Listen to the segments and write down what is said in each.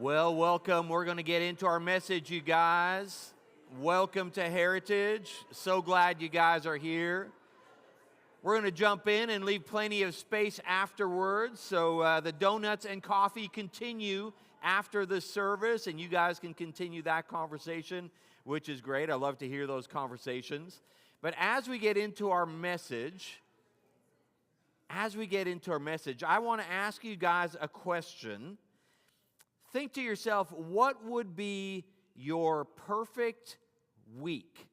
Well, welcome. We're going to get into our message, you guys. Welcome to Heritage. So glad you guys are here. We're going to jump in and leave plenty of space afterwards. So the donuts and coffee continue after the service, and you guys can continue that conversation, which is great. I love to hear those conversations. But as we get into our message, I want to ask you guys a question. Think to yourself, what would be your perfect week?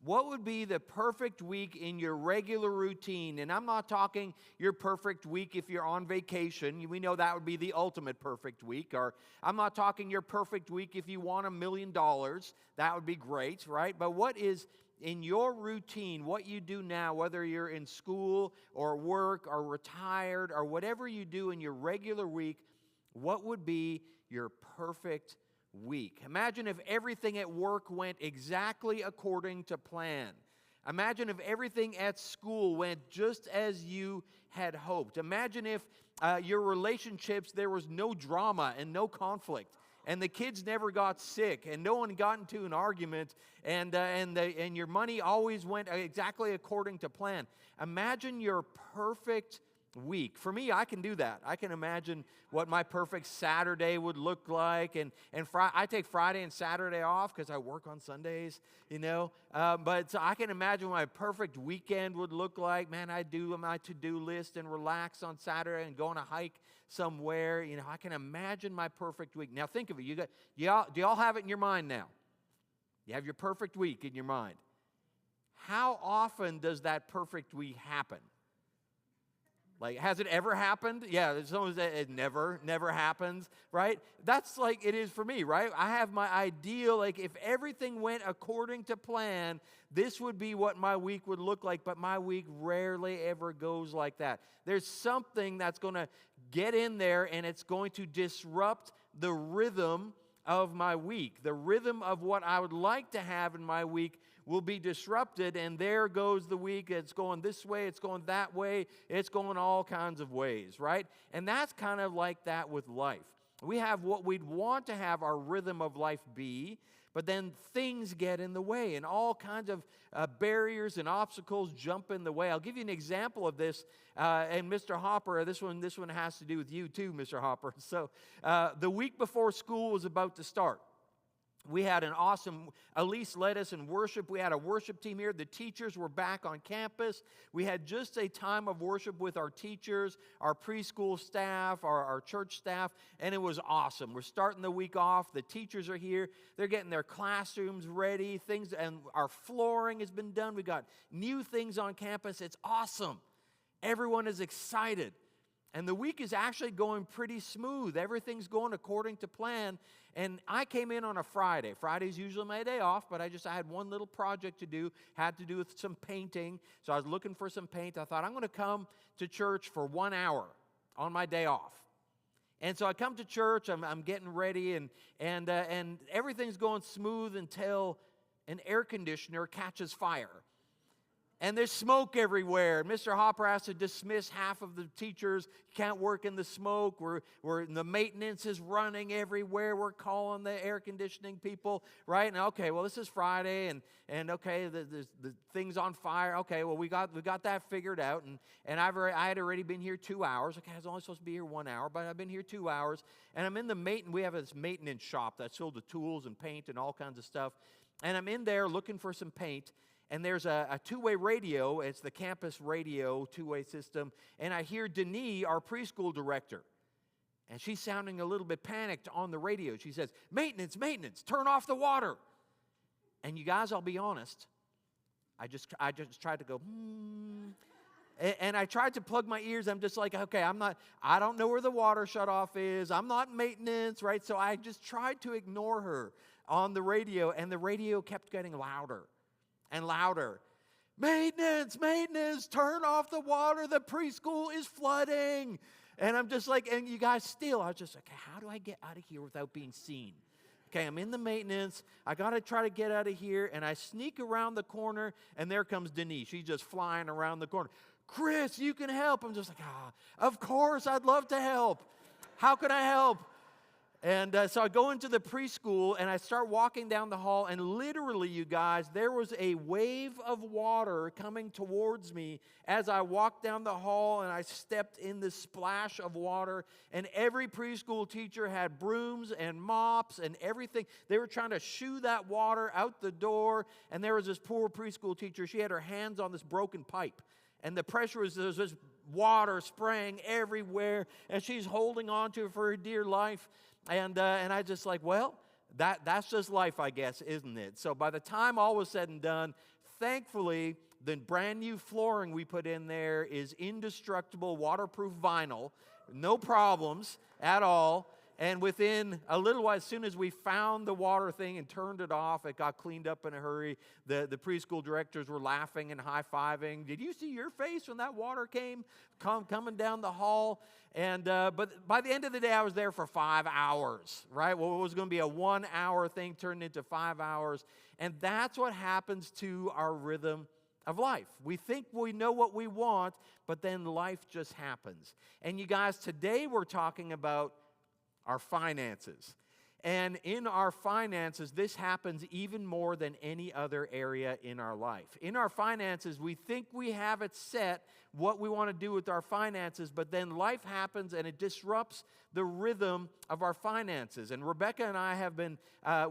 What would be the perfect week in your regular routine? And I'm not talking your perfect week if you're on vacation. We know that would be the ultimate perfect week. Or I'm not talking your perfect week if you want $1 million. That would be great, right? But what is in your routine, what you do now, whether you're in school or work or retired or whatever you do in your regular week, what would be your perfect week? Imagine if everything at work went exactly according to plan. Imagine if everything at school went just as you had hoped. Imagine if your relationships, there was no drama and no conflict, and the kids never got sick, and no one got into an argument, and your money always went exactly according to plan. Imagine your perfect week. For me, I can do that. I can imagine what my perfect Saturday would look like, and I take Friday and Saturday off because I work on Sundays, but so I can imagine what my perfect weekend would look like. Man, I do my to-do list and relax on Saturday and go on a hike somewhere. I can imagine my perfect week. Now think of it. Do y'all have it in your mind now? You have your perfect week in your mind. How often does that perfect week happen? Like, has it ever happened? Yeah, someone said it never happens, right? That's like it is for me, right? I have my ideal, like if everything went according to plan, this would be what my week would look like, but my week rarely ever goes like that. There's something that's going to get in there, and it's going to disrupt the rhythm of my week. The rhythm of what I would like to have in my week will be disrupted, and there goes the week. It's going this way, it's going that way, it's going all kinds of ways, right? And that's kind of like that with life. We have what we'd want to have our rhythm of life be, but then things get in the way, and all kinds of barriers and obstacles jump in the way. I'll give you an example of this, and Mr. Hopper, this one has to do with you too, Mr. Hopper. So the week before school was about to start, we had an awesome, Elise led us in worship. We had a worship team here. The teachers were back on campus. We had just a time of worship with our teachers, our preschool staff, our church staff, and it was awesome. We're starting the week off. The teachers are here. They're getting their classrooms ready, and our flooring has been done. We got new things on campus. It's awesome. Everyone is excited. And the week is actually going pretty smooth. Everything's going according to plan. And I came in on a Friday. Friday's usually my day off, but I had one little project to do, had to do with some painting. So I was looking for some paint. I thought, I'm going to come to church for 1 hour on my day off. And so I come to church, I'm getting ready, and everything's going smooth until an air conditioner catches fire. And there's smoke everywhere. Mr. Hopper has to dismiss half of the teachers. You can't work in the smoke. The maintenance is running everywhere. We're calling the air conditioning people, right? And okay, well, this is Friday, and okay, the thing's on fire. Okay, well, we got that figured out, and I had already been here 2 hours. Okay, I was only supposed to be here 1 hour, but I've been here 2 hours, and I'm in we have this maintenance shop that's filled with tools and paint and all kinds of stuff, and I'm in there looking for some paint. And there's a two-way radio. It's the campus radio two-way system. And I hear Denise, our preschool director. And she's sounding a little bit panicked on the radio. She says, maintenance, turn off the water. And you guys, I'll be honest. I just tried to go, And I tried to plug my ears. I'm just like, okay, I don't know where the water shutoff is. I'm not maintenance, right? So I just tried to ignore her on the radio. And the radio kept getting louder and louder. Maintenance, turn off the water. The preschool is flooding. And I'm just like, and you guys still, I was just like, okay, how do I get out of here without being seen? Okay, I'm in the maintenance. I got to try to get out of here. And I sneak around the corner, and there comes Denise. She's just flying around the corner. Chris, you can help. I'm just like, of course, I'd love to help. How can I help? And so I go into the preschool, and I start walking down the hall, and literally, you guys, there was a wave of water coming towards me as I walked down the hall, and I stepped in this splash of water, and every preschool teacher had brooms and mops and everything. They were trying to shoo that water out the door, and there was this poor preschool teacher. She had her hands on this broken pipe, and the pressure was, there was this water spraying everywhere, and she's holding on to it for her dear life. And I just like, well, that's just life, I guess, isn't it? So by the time all was said and done, thankfully, the brand new flooring we put in there is indestructible, waterproof vinyl, no problems at all. And within a little while, as soon as we found the water thing and turned it off, it got cleaned up in a hurry. The preschool directors were laughing and high-fiving. Did you see your face when that water came coming down the hall? And but by the end of the day, I was there for 5 hours, right? Well, it was going to be a 1-hour thing turned into 5 hours. And that's what happens to our rhythm of life. We think we know what we want, but then life just happens. And you guys, today we're talking about our finances. And in our finances, this happens even more than any other area in our life. In our finances, we think we have it set what we want to do with our finances, but then life happens and it disrupts the rhythm of our finances. And Rebecca and I have been,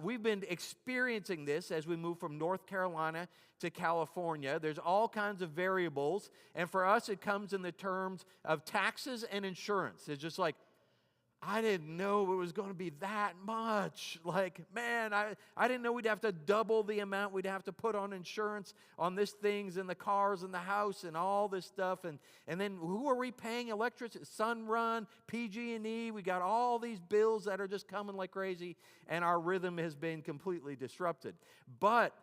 we've been experiencing this as we move from North Carolina to California. There's all kinds of variables, and for us, it comes in the terms of taxes and insurance. It's just like, I didn't know it was going to be that much. Like, man, I didn't know we'd have to double the amount we'd have to put on insurance on these things and the cars and the house and all this stuff. And then who are we paying electricity? Sunrun, PG&E. We got all these bills that are just coming like crazy, and our rhythm has been completely disrupted. But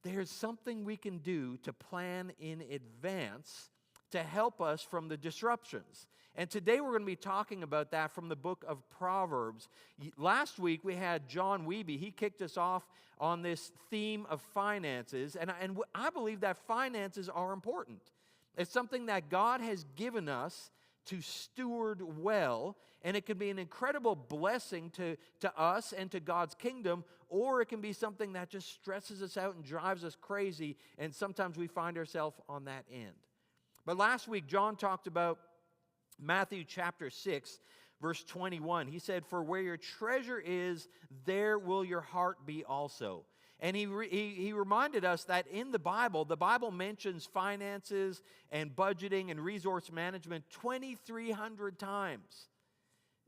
there's something we can do to plan in advance to help us from the disruptions. And today we're going to be talking about that from the book of Proverbs. Last week we had John Wiebe. He kicked us off on this theme of finances. And I believe that finances are important. It's something that God has given us to steward well. And it can be an incredible blessing to us and to God's kingdom. Or it can be something that just stresses us out and drives us crazy. And sometimes we find ourselves on that end. But last week John talked about Matthew chapter 6, verse 21. He said, "For where your treasure is, there will your heart be also." And he reminded us that in the Bible mentions finances and budgeting and resource management 2,300 times.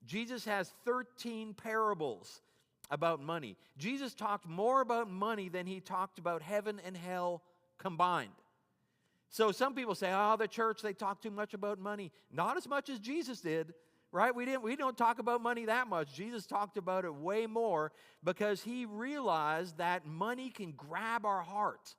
Jesus has 13 parables about money. Jesus talked more about money than he talked about heaven and hell combined. So some people say, oh, the church, they talk too much about money. Not as much as Jesus did, right? We don't talk about money that much. Jesus talked about it way more because he realized that money can grab our heart.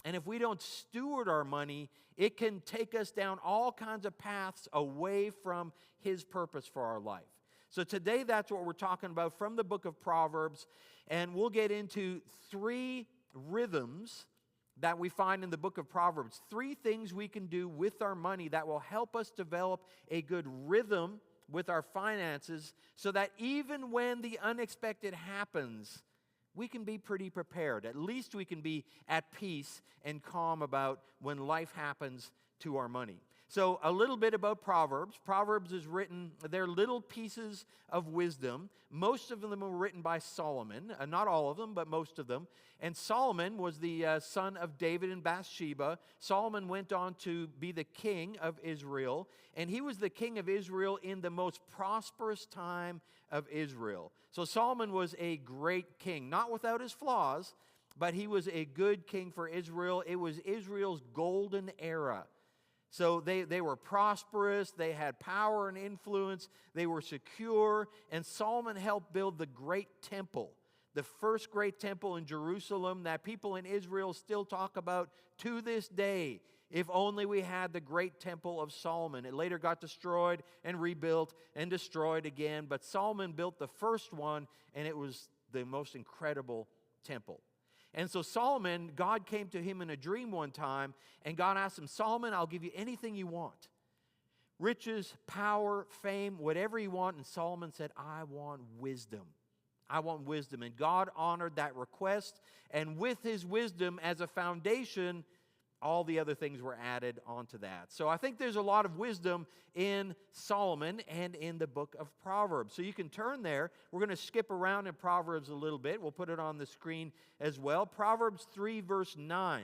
And if we don't steward our money, it can take us down all kinds of paths away from his purpose for our life. So today that's what we're talking about from the book of Proverbs. And we'll get into 3 rhythms that we find in the book of Proverbs. 3 things we can do with our money that will help us develop a good rhythm with our finances so that even when the unexpected happens, we can be pretty prepared. At least we can be at peace and calm about when life happens to our money. So a little bit about Proverbs. Proverbs is written, they're little pieces of wisdom. Most of them were written by Solomon. Not all of them, but most of them. And Solomon was the son of David and Bathsheba. Solomon went on to be the king of Israel. And he was the king of Israel in the most prosperous time of Israel. So Solomon was a great king, not without his flaws, but he was a good king for Israel. It was Israel's golden era. So they were prosperous, they had power and influence, they were secure, and Solomon helped build the great temple, the first great temple in Jerusalem that people in Israel still talk about to this day. If only we had the great temple of Solomon. It later got destroyed and rebuilt and destroyed again, but Solomon built the first one, and it was the most incredible temple. And so Solomon, God came to him in a dream one time, and God asked him, Solomon, I'll give you anything you want. riches, power, fame, whatever you want. And Solomon said, I want wisdom. I want wisdom. And God honored that request. And with his wisdom as a foundation, all the other things were added onto that. So I think there's a lot of wisdom in Solomon and in the book of Proverbs. So you can turn there. We're going to skip around in Proverbs a little bit. We'll put it on the screen as well. Proverbs 3, verse 9.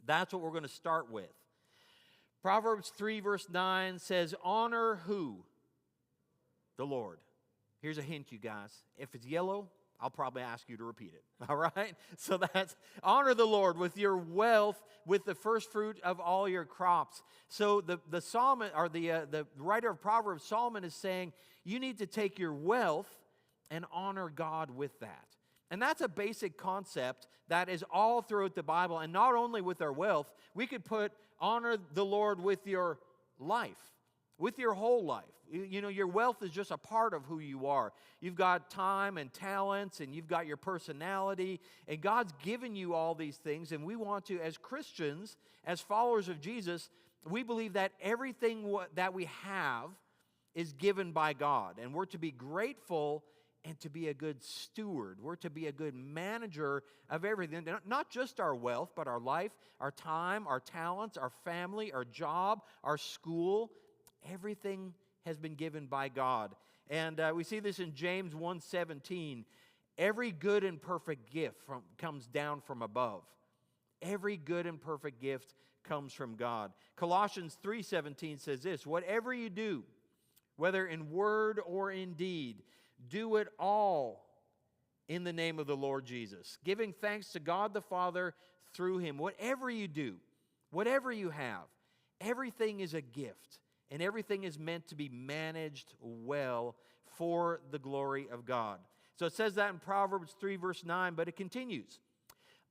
That's what we're going to start with. Proverbs 3, verse 9 says, honor who? The Lord. Here's a hint, you guys. If it's yellow, I'll probably ask you to repeat it. All right? So that's honor the Lord with your wealth, with the first fruit of all your crops. So the psalmist, or the writer of Proverbs, Solomon, is saying you need to take your wealth and honor God with that. And that's a basic concept that is all throughout the Bible. And not only with our wealth, we could put honor the Lord with your life, with your whole life. You know, your wealth is just a part of who you are. You've got time and talents, and you've got your personality, and God's given you all these things, and we want to, as Christians, as followers of Jesus, we believe that everything that we have is given by God, and we're to be grateful and to be a good steward. We're to be a good manager of everything, not just our wealth, but our life, our time, our talents, our family, our job, our school. Everything has been given by God. And we see this in James 1:17. Every good and perfect gift comes down from above. Every good and perfect gift comes from God. Colossians 3:17 says this, whatever you do, whether in word or in deed, do it all in the name of the Lord Jesus, giving thanks to God the Father through him. Whatever you do, whatever you have, everything is a gift, and everything is meant to be managed well for the glory of God. So it says that in Proverbs 3, verse 9, but it continues.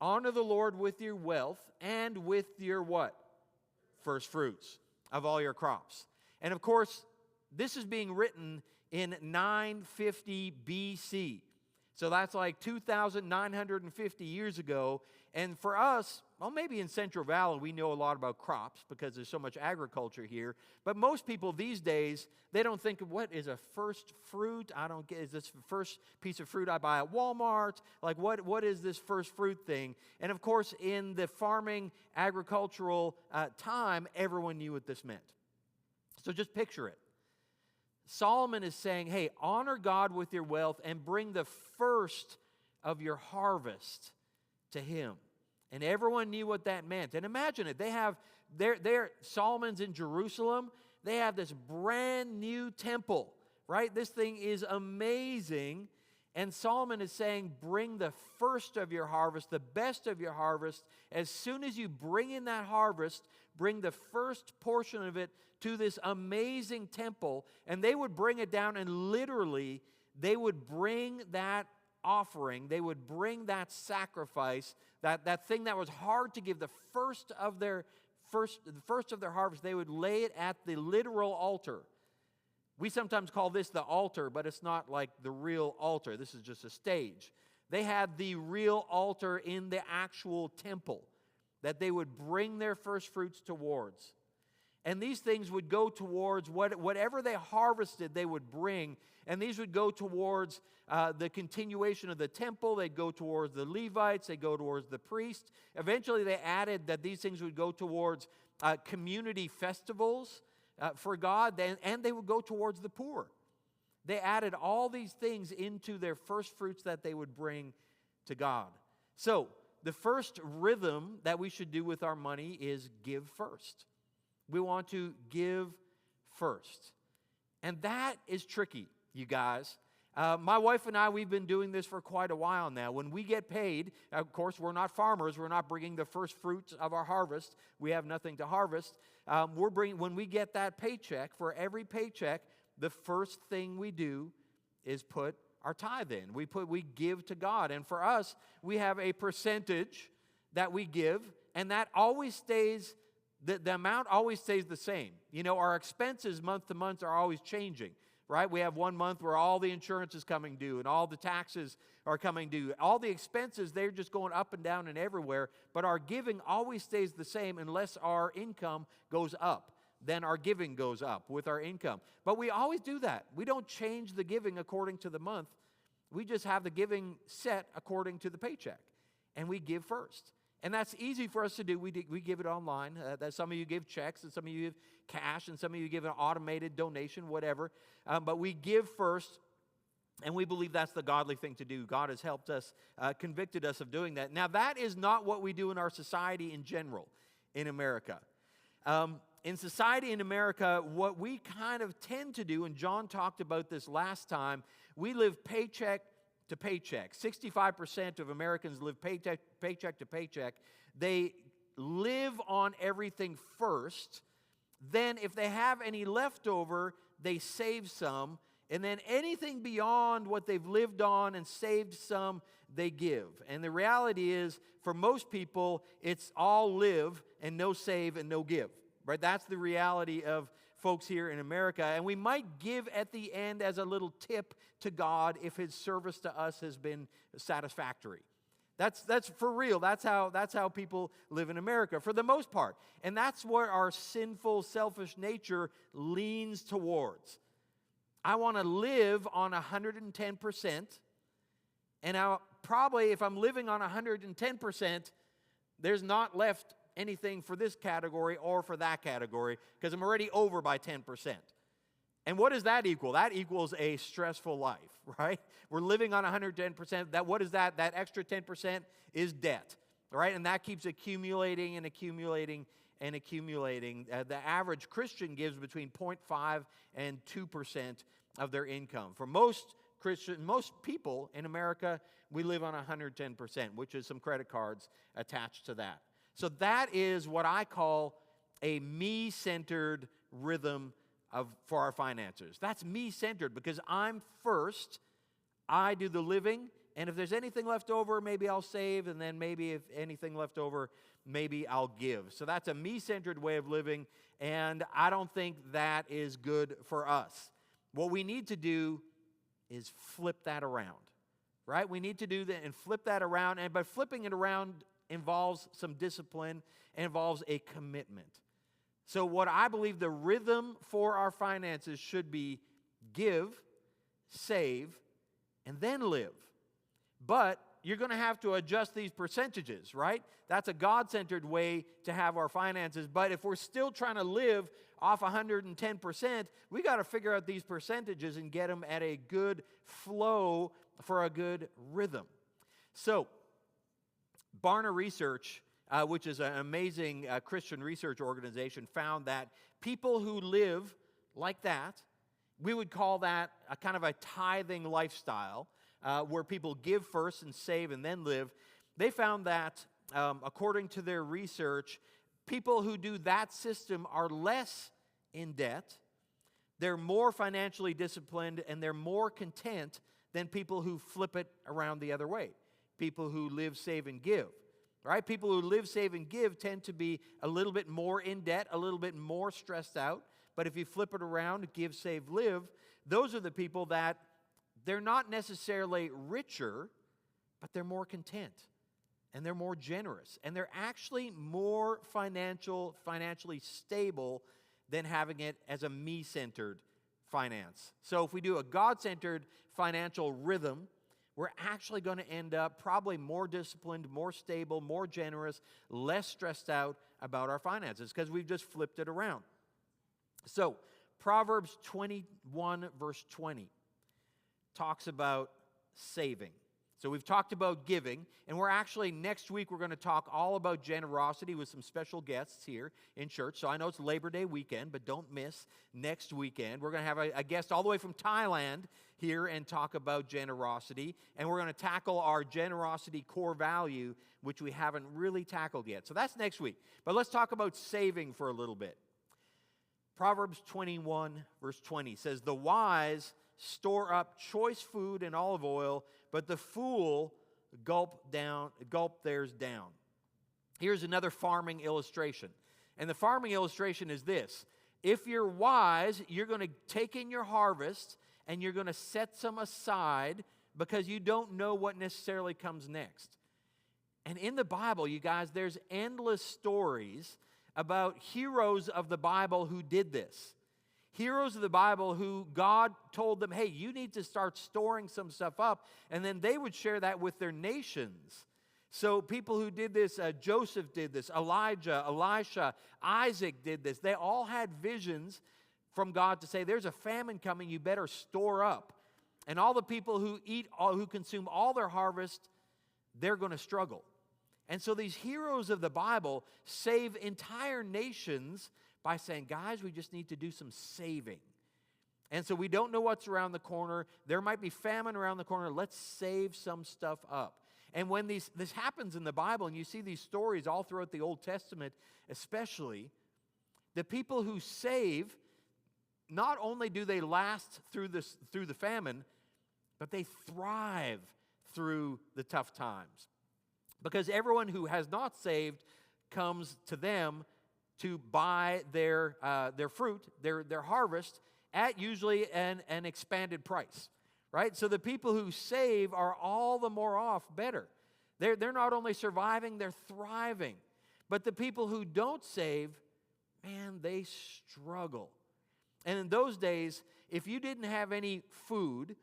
Honor the Lord with your wealth and with your what? First fruits of all your crops. And of course, this is being written in 950 BC. So that's like 2,950 years ago. And for us, well, maybe in Central Valley, we know a lot about crops because there's so much agriculture here. But most people these days, they don't think of what is a first fruit. Is this the first piece of fruit I buy at Walmart? Like, what is this first fruit thing? And of course, in the farming, agricultural time, everyone knew what this meant. So just picture it. Solomon is saying, hey, honor God with your wealth and bring the first of your harvest to him. And everyone knew what that meant. And imagine it. They have, Solomon's in Jerusalem. They have this brand new temple, right? This thing is amazing. And Solomon is saying, bring the first of your harvest, the best of your harvest. As soon as you bring in that harvest, bring the first portion of it to this amazing temple. And they would bring it down, and literally, they would bring that offering, they would bring that sacrifice, that thing that was hard to give, the first of their harvest, they would lay it at the literal altar. We sometimes call this the altar, but it's not like the real altar. This is just a stage. They had the real altar in the actual temple that they would bring their first fruits towards. And these things would go towards whatever they harvested, they would bring. And these would go towards the continuation of the temple. They'd go towards the Levites. They'd go towards the priests. Eventually, they added that these things would go towards community festivals for God, and they would go towards the poor. They added all these things into their first fruits that they would bring to God. So, the first rhythm that we should do with our money is give first. We want to give first. And that is tricky, you guys. My wife and I, we've been doing this for quite a while now. When we get paid, of course, we're not farmers. We're not bringing the first fruits of our harvest. We have nothing to harvest. When we get that paycheck, for every paycheck, the first thing we do is put our tithe in. We give to God. And for us, we have a percentage that we give, and that always stays, the amount always stays the same. You know, our expenses month to month are always changing, right? We have 1 month where all the insurance is coming due and all the taxes are coming due. All the expenses, they're just going up and down and everywhere, but our giving always stays the same unless our income goes up. then our giving goes up with our income. But we always do that. We don't change the giving according to the month. We just have the giving set according to the paycheck, and we give first. And that's easy for us to do. We give it online. Some of you give checks, and some of you give cash, and some of you give an automated donation, whatever. But we give first, and we believe that's the godly thing to do. God has helped us, convicted us of doing that. Now, that is not what we do in our society in general in America. In society in America, what we kind of tend to do, and John talked about this last time, we live paycheck to paycheck. 65% of Americans live paycheck to paycheck. They live on everything first. Then if they have any leftover, they save some. And then anything beyond what they've lived on and saved some, they give. And the reality is, for most people, it's all live and no save and no give. Right? That's the reality of folks here in America. And we might give at the end as a little tip to God if His service to us has been satisfactory. That's for real. That's how people live in America for the most part. And that's what our sinful, selfish nature leans towards. I want to live on 110%. And probably if I'm living on 110%, there's not left anything for this category or for that category because I'm already over by 10%. And what does that equal? That equals a stressful life, right? We're living on 110%. What is that? That extra 10% is debt, right? And that keeps accumulating and accumulating and accumulating. The average Christian gives between 0.5 and 2% of their income. For most people in America, we live on 110%, which is some credit cards attached to that. So that is what I call a me-centered rhythm for our finances. That's me-centered because I'm first, I do the living, and if there's anything left over, maybe I'll save, and then maybe if anything left over, maybe I'll give. So that's a me-centered way of living, and I don't think that is good for us. What we need to do is flip that around, right? We need to do that and flip that around, and by flipping it around involves some discipline and involves a commitment. So what I believe the rhythm for our finances should be give, save, and then live. But you're going to have to adjust these percentages, right? That's a God-centered way to have our finances. But if we're still trying to live off 110%, we got to figure out these percentages and get them at a good flow for a good rhythm. So Barna Research, which is an amazing Christian research organization, found that people who live like that, we would call that a kind of a tithing lifestyle, where people give first and save and then live. They found that, according to their research, people who do that system are less in debt, they're more financially disciplined, and they're more content than people who flip it around the other way. People who live, save, and give, right? People who live, save, and give tend to be a little bit more in debt, a little bit more stressed out. But if you flip it around, give, save, live, those are the people that they're not necessarily richer, but they're more content, and they're more generous, and they're actually more financially stable than having it as a me-centered finance. So if we do a God-centered financial rhythm, we're actually going to end up probably more disciplined, more stable, more generous, less stressed out about our finances because we've just flipped it around. So Proverbs 21, verse 20 talks about saving. So we've talked about giving, and next week we're going to talk all about generosity with some special guests here in church. So I know it's Labor Day weekend, but don't miss next weekend. We're going to have a guest all the way from Thailand here and talk about generosity, and we're going to tackle our generosity core value, which we haven't really tackled yet. So that's next week. But let's talk about saving for a little bit. Proverbs 21, verse 20 says, "The wise store up choice food and olive oil, but the fool gulp theirs down." Here's another farming illustration. And the farming illustration is this. If you're wise, you're going to take in your harvest and you're going to set some aside because you don't know what necessarily comes next. And in the Bible, you guys, there's endless stories about heroes of the Bible who did this. Heroes of the Bible who God told them, hey, you need to start storing some stuff up, and then they would share that with their nations. So people who did this, Joseph did this, Elijah, Elisha, Isaac did this. They all had visions from God to say, there's a famine coming, you better store up. And all the people who consume all their harvest, they're going to struggle. And so these heroes of the Bible save entire nations by saying, guys, we just need to do some saving. And so we don't know what's around the corner. There might be famine around the corner. Let's save some stuff up. And when this happens in the Bible, and you see these stories all throughout the Old Testament especially, the people who save, not only do they last through the famine, but they thrive through the tough times. Because everyone who has not saved comes to them to buy their fruit, their harvest, at usually an expanded price, right? So the people who save are all the more off better. They're not only surviving, they're thriving. But the people who don't save, man, they struggle. And in those days, if you didn't have any food,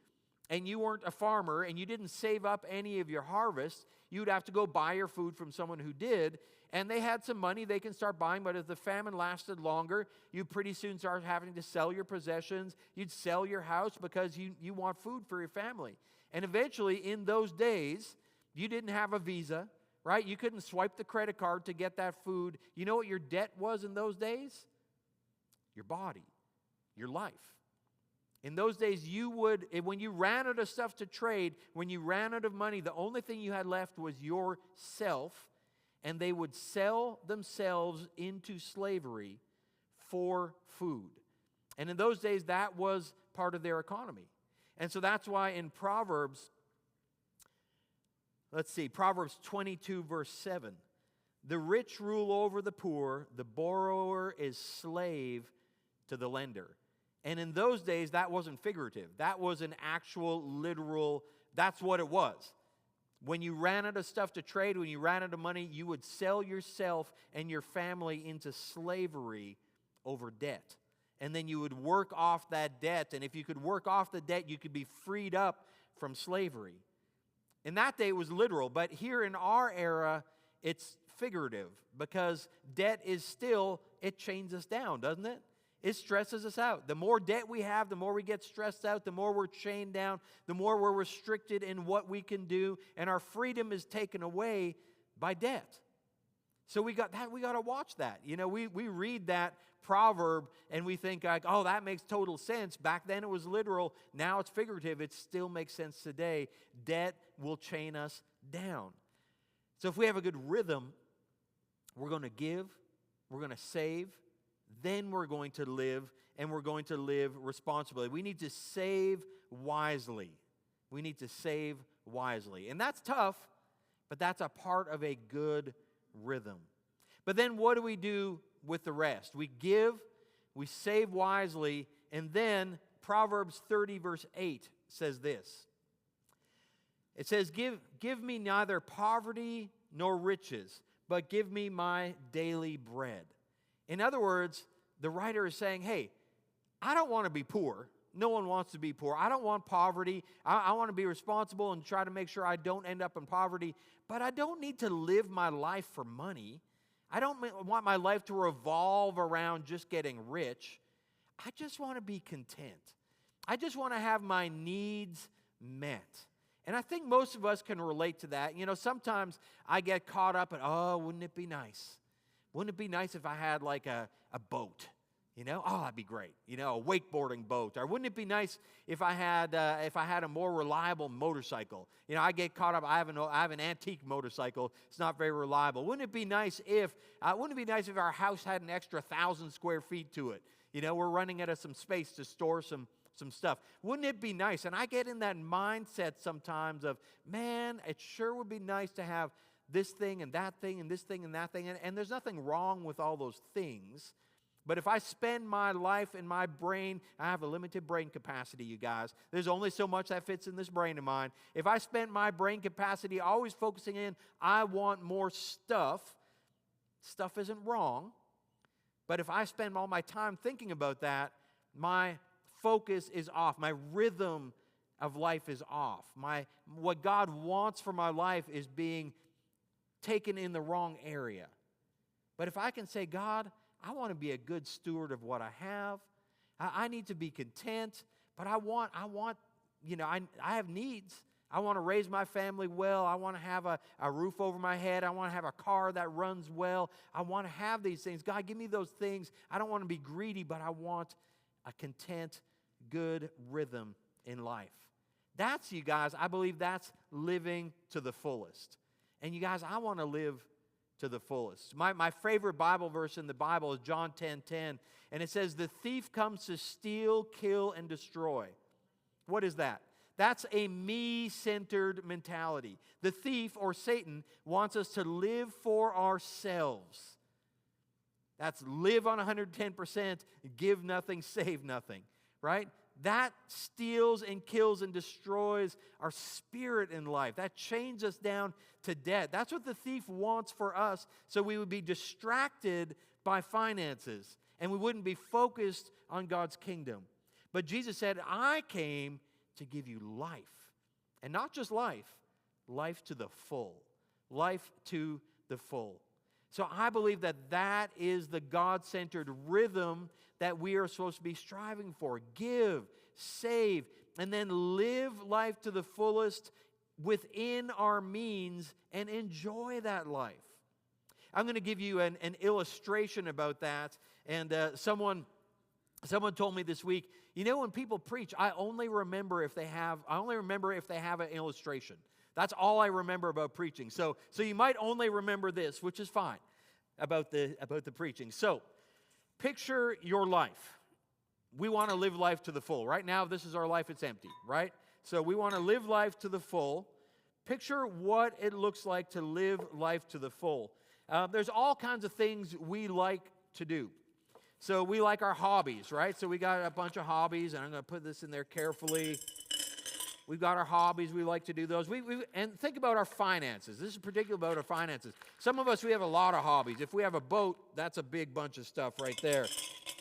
and you weren't a farmer, and you didn't save up any of your harvest, you'd have to go buy your food from someone who did, and they had some money they can start buying, but if the famine lasted longer, you pretty soon start having to sell your possessions. You'd sell your house because you want food for your family. And eventually, in those days, you didn't have a visa, right? You couldn't swipe the credit card to get that food. You know what your debt was in those days? Your body, your life. In those days, when you ran out of stuff to trade, when you ran out of money, the only thing you had left was yourself, and they would sell themselves into slavery for food. And in those days, that was part of their economy. And so that's why in Proverbs 22, verse 7, the rich rule over the poor, the borrower is slave to the lender. And in those days, that wasn't figurative. That was an actual, literal, that's what it was. When you ran out of stuff to trade, when you ran out of money, you would sell yourself and your family into slavery over debt. And then you would work off that debt. And if you could work off the debt, you could be freed up from slavery. In that day, it was literal. But here in our era, it's figurative. Because debt is still, it chains us down, doesn't it? It stresses us out. The more debt we have, the more we get stressed out, the more we're chained down, the more we're restricted in what we can do, and our freedom is taken away by debt. So we got to watch that. You know, we read that proverb and we think like, oh, that makes total sense. Back then it was literal. Now it's figurative. It still makes sense today. Debt will chain us down. So if we have a good rhythm, we're going to give, we're going to save, then we're going to live, and we're going to live responsibly. We need to save wisely. We need to save wisely. And that's tough, but that's a part of a good rhythm. But then what do we do with the rest? We give, we save wisely, and then Proverbs 30, verse 8 says this. It says, give me neither poverty nor riches, but give me my daily bread. In other words, the writer is saying, hey, I don't want to be poor. No one wants to be poor. I don't want poverty. I want to be responsible and try to make sure I don't end up in poverty. But I don't need to live my life for money. I don't want my life to revolve around just getting rich. I just want to be content. I just want to have my needs met. And I think most of us can relate to that. You know, sometimes I get caught up in, oh, wouldn't it be nice? Wouldn't it be nice if I had like a boat? You know, oh, that'd be great. You know, a wakeboarding boat. Or wouldn't it be nice if I had a more reliable motorcycle? You know, I get caught up. I have an antique motorcycle. It's not very reliable. Wouldn't it be nice if our house had an extra 1,000 square feet to it? You know, we're running out of some space to store some stuff. Wouldn't it be nice? And I get in that mindset sometimes of, man, it sure would be nice to have this thing and that thing and this thing and that thing. And there's nothing wrong with all those things. But if I spend my life in my brain, I have a limited brain capacity, you guys. There's only so much that fits in this brain of mine. If I spend my brain capacity always focusing in, I want more stuff. Stuff isn't wrong. But if I spend all my time thinking about that, my focus is off. My rhythm of life is off. What God wants for my life is being taken in the wrong area. But if I can say, God, I want to be a good steward of what I have. I need to be content, but I have needs. I want to raise my family well. I want to have a roof over my head. I want to have a car that runs well. I want to have these things. God, give me those things. I don't want to be greedy, but I want a content, good rhythm in life. That's, you guys, I believe that's living to the fullest. And you guys, I want to live to the fullest. My favorite Bible verse in the Bible is John 10:10, and it says, "The thief comes to steal, kill, and destroy." What is that? That's a me-centered mentality. The thief, or Satan, wants us to live for ourselves. That's live on 110%, give nothing, save nothing, right? That steals and kills and destroys our spirit in life. That chains us down to debt. That's what the thief wants for us, so we would be distracted by finances and we wouldn't be focused on God's kingdom. But Jesus said, I came to give you life. And not just life, life to the full. Life to the full. So I believe that is the God-centered rhythm that we are supposed to be striving for. Give, save, and then live life to the fullest within our means and enjoy that life. I'm going to give you an illustration about that. And someone told me this week, when people preach, I only remember if they have an illustration. That's all I remember about preaching. So you might only remember this, which is fine, about the preaching. So picture your life. We want to live life to the full. Right now, this is our life, it's empty, right? So we want to live life to the full. Picture what it looks like to live life to the full. There's all kinds of things we like to do. So we like our hobbies, right? So we got a bunch of hobbies, and I'm going to put this in there carefully. We've got our hobbies. We like to do those. And think about our finances. This is particular about our finances. Some of us, we have a lot of hobbies. If we have a boat, that's a big bunch of stuff right there.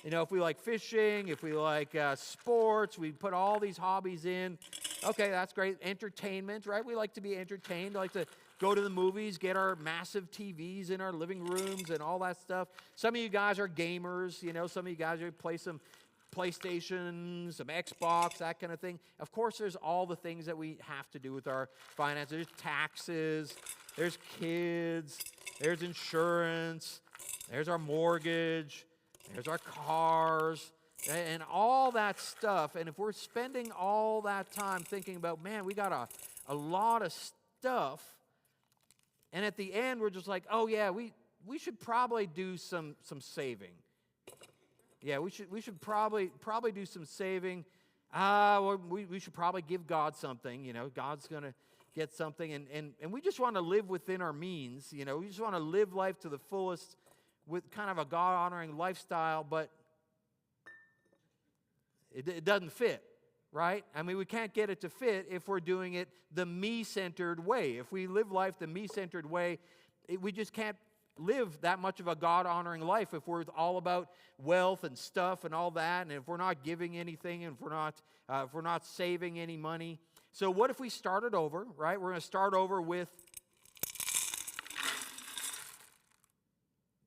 If we like fishing, if we like sports, we put all these hobbies in. Okay, that's great. Entertainment, right? We like to be entertained. We like to go to the movies, get our massive TVs in our living rooms and all that stuff. Some of you guys are gamers. Some of you guys play some PlayStation, some Xbox, that kind of thing. Of course, there's all the things that we have to do with our finances. There's taxes, there's kids, there's insurance, there's our mortgage, there's our cars, and all that stuff. And if we're spending all that time thinking about, man, we got a lot of stuff, and at the end we're just like, oh yeah, we should probably do some saving. Yeah, we should probably do some saving. We should probably give God something. God's going to get something. And we just want to live within our means. We just want to live life to the fullest with kind of a God-honoring lifestyle, but it doesn't fit, right? I mean, we can't get it to fit if we're doing it the me-centered way. If we live life the me-centered way, we just can't live that much of a God-honoring life if we're all about wealth and stuff and all that, and if we're not giving anything, and if we're not saving any money. So what if we started over, right? We're going to start over with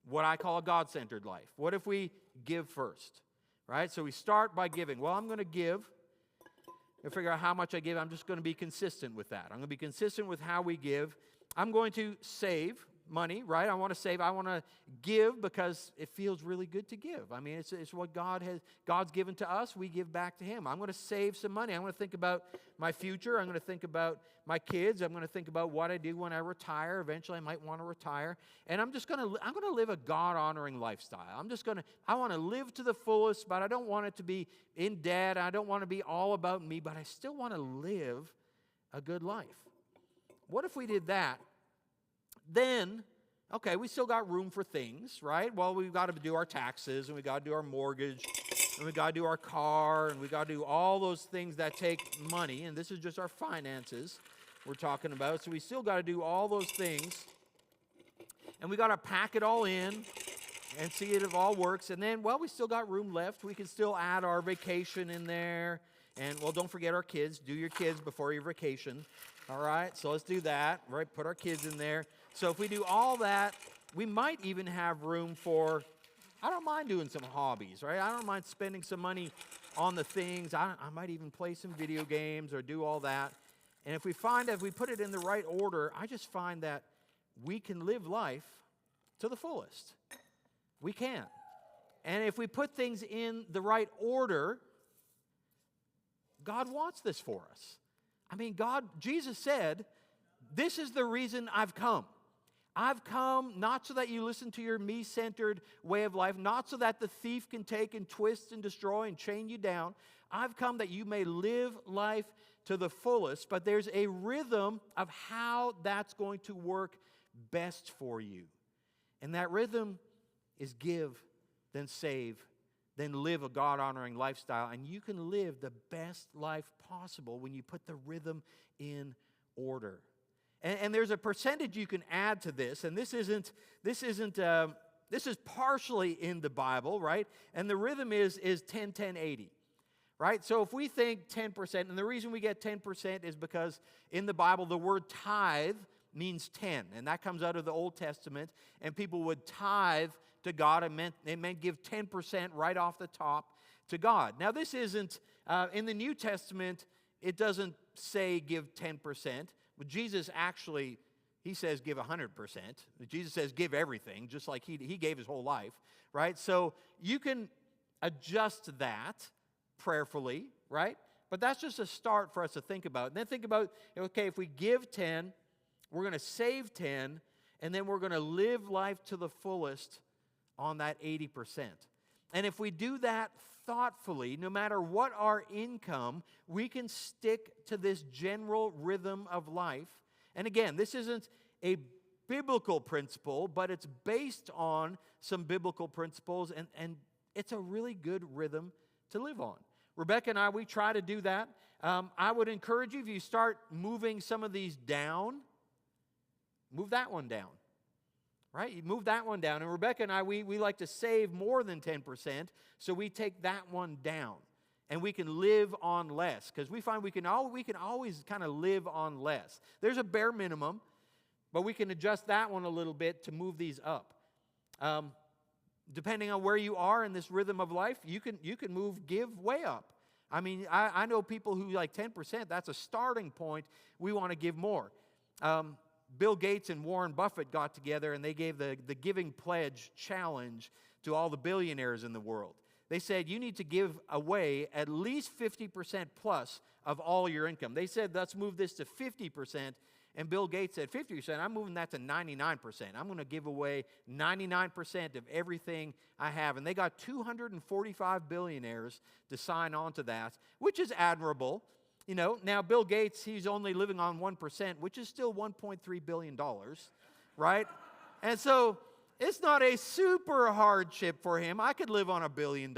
what I call a God-centered life. What if we give first, right? So we start by giving. Well, I'm going to give. I figure out how much I give. I'm just going to be consistent with that. I'm going to be consistent with how we give. I'm going to save money, right? I want to save. I want to give because it feels really good to give. I mean, it's what God's given to us. We give back to Him. I'm going to save some money. I'm going to think about my future. I'm going to think about my kids. I'm going to think about what I do when I retire. Eventually, I might want to retire, and I'm going to live a God-honoring lifestyle. I want to live to the fullest, but I don't want it to be in debt. I don't want to be all about me, but I still want to live a good life. What if we did that? Then, okay, we still got room for things, right? Well, we've got to do our taxes, and we've got to do our mortgage, and we've got to do our car, and we've got to do all those things that take money, and this is just our finances we're talking about. So we still got to do all those things, and we got to pack it all in, and see if it all works. And then, well, we still got room left. We can still add our vacation in there. And, well, don't forget our kids. Do your kids before your vacation. All right, so let's do that, right? Put our kids in there. So if we do all that, we might even have room for, I don't mind doing some hobbies, right? I don't mind spending some money on the things. I might even play some video games or do all that. And if we put it in the right order, I just find that we can live life to the fullest. We can. And if we put things in the right order, God wants this for us. I mean, Jesus said, this is the reason I've come. I've come not so that you listen to your me-centered way of life, not so that the thief can take and twist and destroy and chain you down. I've come that you may live life to the fullest, but there's a rhythm of how that's going to work best for you. And that rhythm is give, then save, then live a God-honoring lifestyle. And you can live the best life possible when you put the rhythm in order. And there's a percentage you can add to this, and this is partially in the Bible, right? And the rhythm is 10, 10, 80. Right? So if we think 10%, and the reason we get 10% is because in the Bible the word tithe means 10, and that comes out of the Old Testament, and people would tithe to God. It meant give 10% right off the top to God. Now this isn't, in the New Testament, it doesn't say give 10%, but Jesus actually, he says give 100%. Jesus says give everything, just like he gave his whole life, right? So you can adjust that prayerfully, right? But that's just a start for us to think about. And then think about, okay, if we give 10, we're going to save 10, and then we're going to live life to the fullest on that 80%. And if we do that thoughtfully, no matter what our income, we can stick to this general rhythm of life. And again, this isn't a biblical principle, but it's based on some biblical principles, and it's a really good rhythm to live on. Rebecca and I, we try to do that. I would encourage you, if you start moving some of these down, move that one down, right? You move that one down. And Rebecca and I, we like to save more than 10%, so we take that one down. And we can live on less, because we find we can always kind of live on less. There's a bare minimum, but we can adjust that one a little bit to move these up. Depending on where you are in this rhythm of life, you can give way up. I mean, I know people who like 10%, that's a starting point. We want to give more. Bill Gates and Warren Buffett got together and they gave the Giving Pledge challenge to all the billionaires in the world. They said you need to give away at least 50% plus of all your income. They said, let's move this to 50%. And Bill Gates said, 50%, I'm moving that to 99%. I'm going to give away 99% of everything I have. And they got 245 billionaires to sign on to that, which is admirable. You know, now Bill Gates, he's only living on 1%, which is still $1.3 billion, right? And so it's not a super hardship for him. I could live on $1 billion,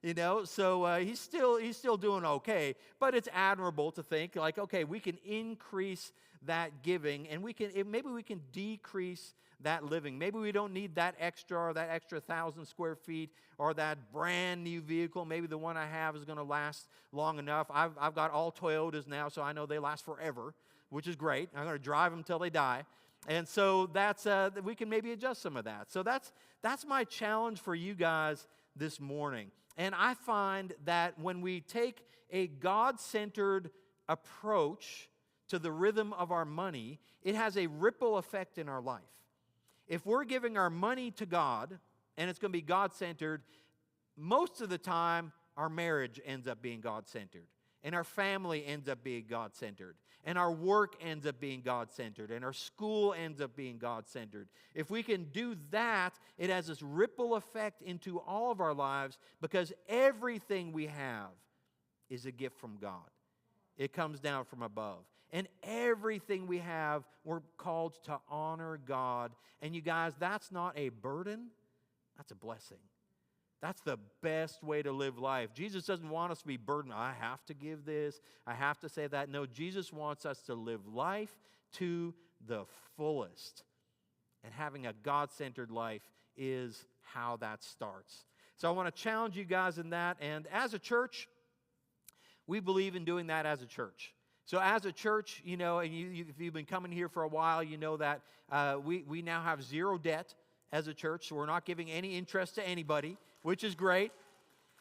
you know, so he's still doing okay. But it's admirable to think, like, okay, we can increase that giving, and maybe we can decrease that living. Maybe we don't need that extra 1,000 square feet or that brand new vehicle. Maybe the one I have is going to last long enough. I've got all Toyotas now, so I know they last forever, which is great. I'm going to drive them till they die. And so that's we can maybe adjust some of that. So that's my challenge for you guys this morning. And I find that when we take a God-centered approach to the rhythm of our money, it has a ripple effect in our life. If we're giving our money to God, and it's going to be God-centered, most of the time our marriage ends up being God-centered, and our family ends up being God-centered, and our work ends up being God-centered, and our school ends up being God-centered. If we can do that, it has this ripple effect into all of our lives, because everything we have is a gift from God. It comes down from above. And everything we have, we're called to honor God. And you guys, that's not a burden, that's a blessing. That's the best way to live life. Jesus doesn't want us to be burdened. I have to give this, I have to say that. No, Jesus wants us to live life to the fullest. And having a God-centered life is how that starts. So I want to challenge you guys in that. And as a church, we believe in doing that as a church. So as a church, you know, and if you've been coming here for a while, you know that we now have zero debt as a church. So we're not giving any interest to anybody, which is great.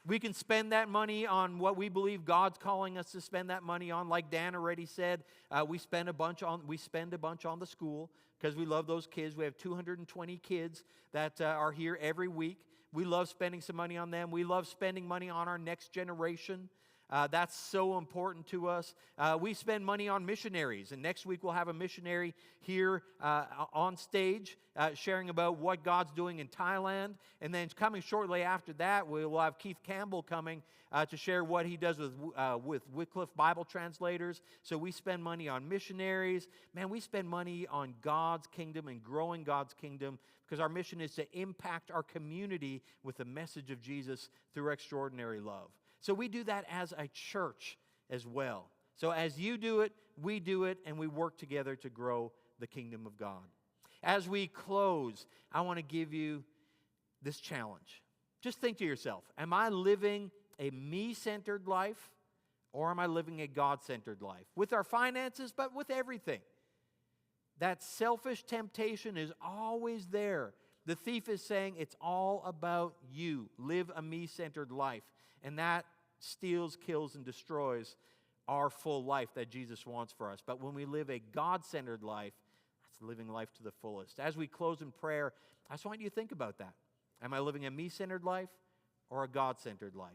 We can spend that money on what we believe God's calling us to spend that money on. Like Dan already said, we spend a bunch on the school because we love those kids. We have 220 kids that are here every week. We love spending some money on them. We love spending money on our next generation. That's so important to us. We spend money on missionaries, and next week we'll have a missionary here on stage sharing about what God's doing in Thailand. And then coming shortly after that, we'll have Keith Campbell coming to share what he does with Wycliffe Bible translators. So we spend money on missionaries. Man, we spend money on God's kingdom and growing God's kingdom because our mission is to impact our community with the message of Jesus through extraordinary love. So we do that as a church as well. So as you do it, we do it, and we work together to grow the kingdom of God. As we close, I want to give you this challenge. Just think to yourself, am I living a me-centered life, or am I living a God-centered life? With our finances, but with everything. That selfish temptation is always there. The thief is saying it's all about you. Live a me-centered life. And that steals, kills, and destroys our full life that Jesus wants for us. But when we live a God-centered life, that's living life to the fullest. As we close in prayer, I just want you to think about that. Am I living a me-centered life or a God-centered life?